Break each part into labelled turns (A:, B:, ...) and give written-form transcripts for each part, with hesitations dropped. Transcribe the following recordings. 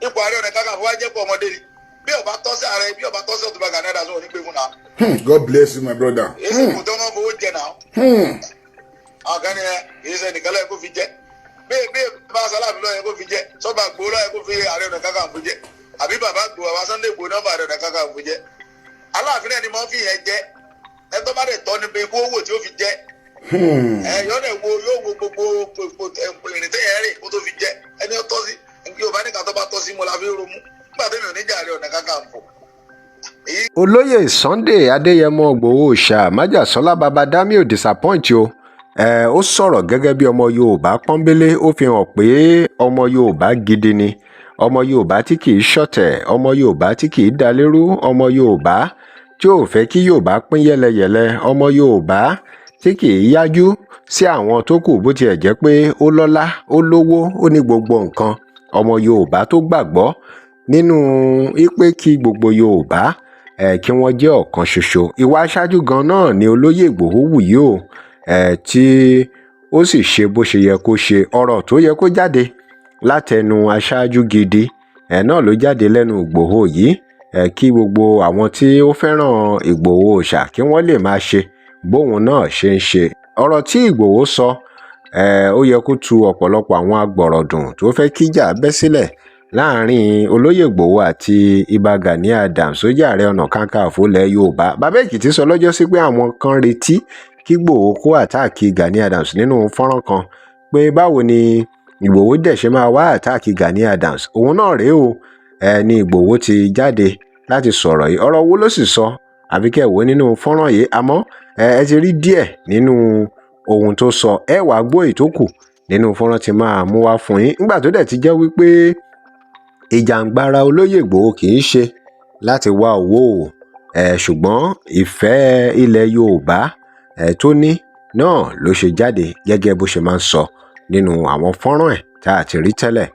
A: ipò Ààrẹ Ọ̀nà Kakanfò wá jẹ́ pé ọmọdé ni bí ọba tọ́ sí ààrẹ bí ọba tọ́ sí Ọ̀túnba Gani Aare ní pé fún náà.
B: God bless you my brother.
A: èsì kò tó wọn fowó jẹ náà. àwọn kan ní èyí sẹ nìkan lọ́yẹ kó fi jẹ bẹ́ẹ̀ bá Sàlámì lọ́yẹ kó fi jẹ sọ́ba Ìgbòho lọ́yẹ kó fi Ààrẹ Ọ̀nà Kakanfò jẹ àbí bàbá Ìgbòho àwa Sunday Ìgbòho náà fà Ààrẹ Ọ̀nà Kakanfò jẹ. Aláàfin náà ni mo fi yẹn jẹ ẹ tó bá dẹ̀ tọ́ ni pé kó owó tí ó fi jẹ yóò dẹ̀ wo gbogbo ìrìn tẹ́yẹ̀ rìn kó tó fi jẹ ẹni ó tọ́ sí Yorùbá nìkan tó bá tọ́ sí mo la fi romú nígbà tó mi ò ní jà Ààrẹ Ọ̀nà Kakanfò.
C: Olóyè Sunday Adéyẹmọ Ìgbòho ṣá májàsọ́lá baba dami ò disappoint o ó sọ̀rọ̀ gẹ́gẹ́ bí ọmọ Yorùbá pọ́nbélé ó fi hàn pé ọmọ Yorùbá gidi ni ọmọ Yorùbá tí kì í ṣọ̀tẹ̀ ọmọ Yorùbá tí kì í dalérú ọmọ Yorùbá tí ò fẹ́ kí Yorùbá pín yẹlẹyẹlẹ ọmọ Yorùbá tí kì í yájú sí àwọn tó kù bó tiẹ̀ jẹ́ pé ó lọ́lá ó lówó ó ní gbogbo nǹkan ọmọ Yorùbá tó gbàgbọ́ nínú ipe kí gbogbo Yorùbá kí wọ́n jẹ́ ọ̀kan ṣoṣo ìwà aṣáájú gan náà ni olóyè Ìgbòho wù yìí o tí ó sì ṣe bó ṣe yẹ kó ṣe ọ̀rọ̀ tó yẹ kó jáde látẹnu aṣáájú gidi náà ló jáde lẹ́nu Ìgbòho yìí kí gbogbo àwọn tí ó fẹ́ràn Ìgbòho ṣá kí wọ́n lè máa ṣe bóun náà ṣe ń ṣe ọ̀rọ̀ tí Ìgbòho sọ ó yẹ kó tu ọ̀pọ̀lọpọ̀ àwọn agbọ̀rọ̀dùn tó fẹ́ kíjà bẹ́ sílẹ̀ láàrin olóyè Ìgbòho àti Ìbà Gani Adams tó jẹ́ Ààrẹ Ọ̀nà Kakanfò ilẹ̀ Yorùbá bàbá Èkìtì sọ lọ́jọ́ sí pé àwọn kan retí kí Ìgbòho kó àtáàkì Gani Adams nínú fọ́nrán kan pé báwo ni Ìgbòho dẹ̀ ṣe máa wá àtáàkì Gani Adams òun náà rèé o ni Ìgbòho ti jáde láti sọ̀rọ̀ yìí ọ̀rọ̀ wo ló sì sọ àbí kẹ́ wò nínú fọ́nrán yìí àmọ́ ẹ ti rí díẹ̀ nínú ohun tó sọ ẹ wàá gbọ́ èyí tó kù nínú fọ́nrán tí máa mú wá fún yín nígbà tó dẹ̀ ti jẹ́ wípé ìjàǹgbara olóyè Ìgbòho kì í ṣe láti wá owó ṣùgbọ́n ìfẹ́ ilẹ̀ Yorùbá tó ní náà ló ṣe jáde gẹ́gẹ́ bó ṣe máa ń sọ nínú àwọn fọ́nrán ẹ̀ tá a ti rí tẹ́lẹ̀.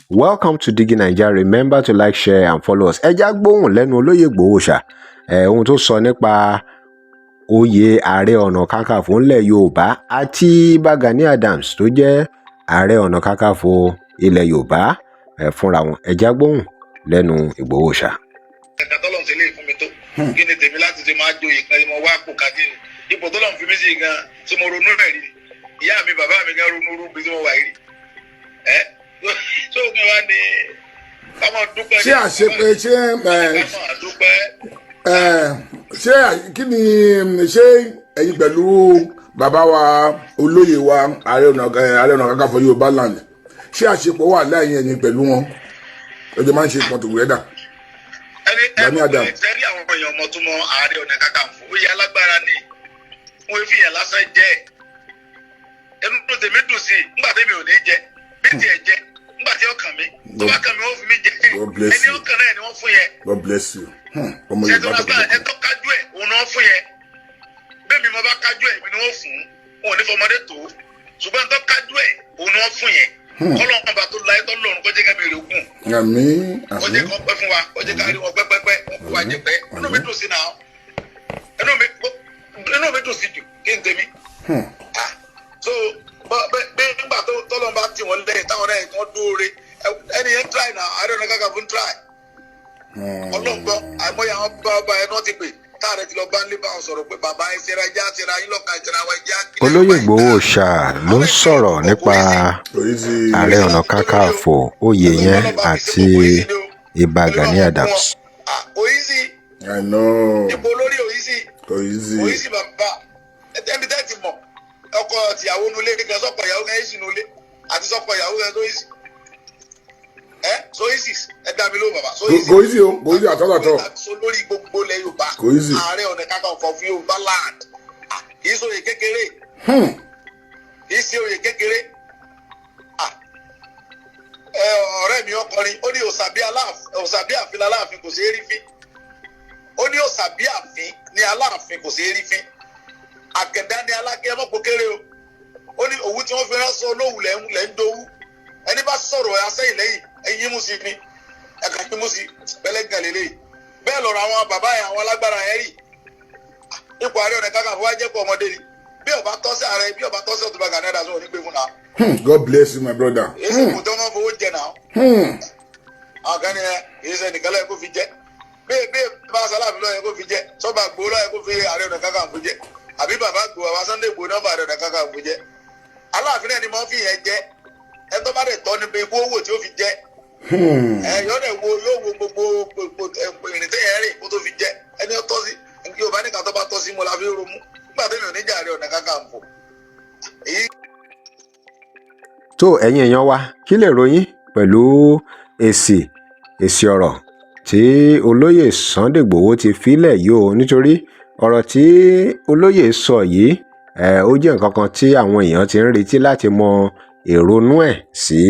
C: Welcome to Digi Naija. Remember to like, share and follow us. Ẹ já gbóhùn lẹ́nu olóyè Ìgbòho ṣá ohun tó sọ nípa oyè Ààrẹ Ọ̀nà Kakanfò ńlẹ̀ Yorùbá àti Ìbà Gani Adams tó jẹ́ Ààrẹ Ọ̀nà Kakanfò ilẹ̀ Yorùbá fúnra wọn. Ẹ já gbóhùn lẹ́nu Ìgbòho ṣá.
A: ẹ̀ka tọ́lọ̀ ṣe lè fún mi tó kí ni tèmi láti ṣe máa jó ìkan mo wá kó kájí ipò tọ́lọ̀ fi mí sí gan tí mo ronú rẹ̀ rí ìyá mi bàbá mi gan ronú rú bí tí mo wà rí tó kí wá ní kámọ́ dúpẹ́.
B: ṣé àṣepé ṣé kí ni ṣé ẹ̀yin pẹ̀lú bàbá wa olóyè wa Ààrẹ Ọ̀nà Kakanfò Yorùbá land ṣé àṣepọ̀ wà láàyè ẹ̀yin pẹ̀lú wọn ẹjọ́ máa ń ṣe ìpọ̀n together.
A: Gani Adams ẹni àwọn èèyàn ọmọ tó mọ Ààrẹ Ọ̀nà Kakanfò ó yẹ alágbára ni wọn fi yẹn lásán jẹ ẹnu tó tèmi dùn sí nígbà tèmi ò ní jẹ bí tiẹ̀ jẹ nígbà tí ó kàn mí tó bá kàn mí wọ́n fi mí jẹ ẹni ó kàn náà ni wọ́n fún yẹn. God bless you. ṣètò ẹ̀tọ́ kájú ẹ̀ òun náà fún yẹn bẹ́ẹ̀ mi mo bá kájú ẹ̀ mi ni wọ́n fún wọn ò ní fọmọdé tó ṣùgbọ́n ẹ̀tọ́ kájú ẹ̀ òun náà fún yẹn kọ́lọ́n ọba tó láyé tó lọ́run kó jẹ́ ká bèrè ogun kó jẹ́ kó pẹ́ fún wa kó jẹ́ ká rí wọn pẹ́pẹ́pẹ́ kó wá jẹ pẹ́ inú mi dùn sí náà inú mi dùn sí jù kí n tèmi. So bẹ́ẹ̀ nígbà tó tọ́lọ́ bá tì wọ́n lẹ́yìn táwọn lẹ́yìn kan dóore ẹni yẹn try náà Ààrẹ Ọ̀nà Kakanfò ń try ọlọ́gbọ́ àìmọye àwọn bàbá ẹ̀ náà ti pè táàrẹ ti lọ bá ń lé bá wọn sọ̀rọ̀ pé bàbá ẹ̀ ṣẹra ẹja ṣẹra yín lọ́ka ìṣẹra wa ẹja.
C: olóyè Ìgbòho ṣá ló ń sọ̀rọ̀ nípa Ààrẹ Ọ̀nà Kakanfò oyè yẹn àti Ìbà Gani Adams.
A: Oyisi ipò olórí Oyisi bàbá ẹbí tẹ́ ti mọ̀ ọkọ tìyàwó nulẹ̀ gẹ́gẹ́ sọ́kọ ìyàwó gẹ́gẹ́ sí nulẹ̀ àti sọ́kọ ìyàwó gẹ́gẹ́ sóyìsì sóyìsì ẹ̀dá mi ló bàbá
B: Gòyìsì àtọ́làtọ̀
A: lórí gbogbo ilẹ̀ Yorùbá Ààrẹ Ọ̀nà Kakanfò fún Yorùbá land kì í ṣe oyè kékeré kì í ṣe oyè kékeré ọ̀rẹ́ mi ọkùnrin ó ní òsàbí àfin Aláàfin kò ṣeé rí fín ó ní òsàbí àfin ní Aláàfin kò ṣeé rí fín àgẹ̀dá ní Aláké ẹmọ́pọ̀ kéré o tí wọ́n fi ránṣọ olówù lẹ́ ń dowú ẹni bá sọ̀rọ̀ asẹ́yìn lẹ́yìn ẹ̀yìn mú sí ni ẹ̀ka yín mú sí pẹ́lẹ́gàn lélẹ̀ bẹ́ẹ̀ lọ́rọ̀ àwọn bàbá yẹn àwọn alágbára yẹn rí ipò Ààrẹ Ọ̀nà Kakanfò wá jẹ́ pọ̀ ọmọdé ni bí ọba tọ́sí ààrẹ bí ọba tọ́sí Ọ̀túnba Gani Adams wọn ò ní gbé fún náà.
B: God bless you my brother.
A: èsì kò tó wọn fowó jẹ náà. àwọn kan ní èsì ẹnìkan lọ́yẹ̀ kó fi jẹ́ bẹ́ẹ̀ bá Sàlámì lọ́yẹ̀ kó fi jẹ́ sọ́ba Ìgbòho lọ́yẹ̀ kó fi Ààrẹ Ọ̀nà Kakanfò jẹ́ àbí bàbá Ìgbòho àwọn Sunday Ìgbòho náà bá Ààrẹ Ọ̀nà Kakanfò jẹ́ Aláàfin náà ni mo fi yẹn jẹ́ ẹ tó bá dẹ̀ tọ́ níbi ikú owó tí ó fi jẹ́ yóò dẹ̀ wo gbogbo ìrìn tẹ́yẹ̀ rìn kó tó fi jẹ́ ẹni ó tọ́ sí Yorùbá nìkan tó bá tọ́ sí mo la fi romú nígbà tó mi ò ní jà Ààrẹ Ọ̀nà Kakanfò.
C: tó ẹ̀yin èèyàn wa kí lè ròyìn pẹ̀lú èsì ọ̀rọ̀ tí olóyè Sunday Igboho ti filẹ̀ yìí o nítorí ọ̀rọ̀ tí olóyè sọ yìí ó jẹ́ nǹkan kan tí àwọn èèyàn ti ń retí láti mọ èrònú ẹ̀ sí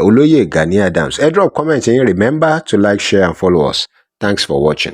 C: olóyè Gani Adams. Ẹ drop comment yín, remember to like, share and follow us. Thanks for watching.